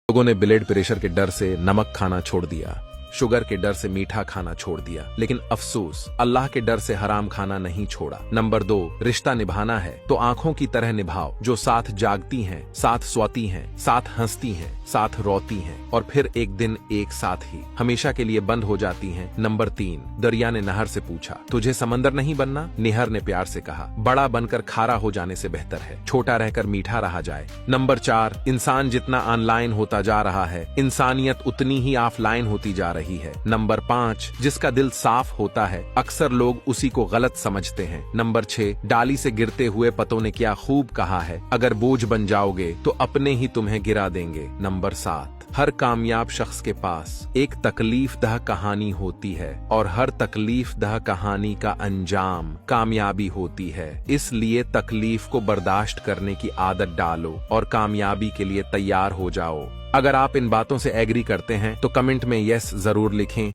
लोगों ने blood pressure के डर से नमक खाना छोड़ दिया, शुगर के डर से मीठा खाना छोड़ दिया, लेकिन अफसोस अल्लाह के डर से हराम खाना नहीं छोड़ा। नंबर 2, रिश्ता निभाना है तो आंखों की तरह निभाओ, जो साथ जागती हैं, साथ सोती हैं, साथ हंसती हैं, साथ रोती हैं और फिर एक दिन एक साथ ही हमेशा के लिए बंद हो जाती हैं। नंबर 3, दरिया ने नहर से पूछा, तुझे समंदर नहीं बनना? निहर ने प्यार से कहा, बड़ा बनकर खारा हो जाने से बेहतर है छोटा रहकर मीठा रहा जाए। नंबर 4, इंसान जितना ऑनलाइन होता जा रहा है, इंसानियत उतनी ही ऑफलाइन होती जा रही है। नंबर 5, जिसका दिल साफ होता है अक्सर लोग उसी को गलत समझते हैं। नंबर 6, डाली से गिरते हुए पतों ने क्या खूब कहा है, अगर बोझ बन जाओगे तो अपने ही तुम्हें गिरा देंगे। नंबर 7, हर कामयाब शख्स के पास एक तकलीफ दह कहानी होती है और हर तकलीफ दह कहानी का अंजाम कामयाबी होती है, इसलिए तकलीफ को बर्दाश्त करने की आदत डालो और कामयाबी के लिए तैयार हो जाओ। अगर आप इन बातों से एग्री करते हैं तो कमेंट में यस जरूर लिखें।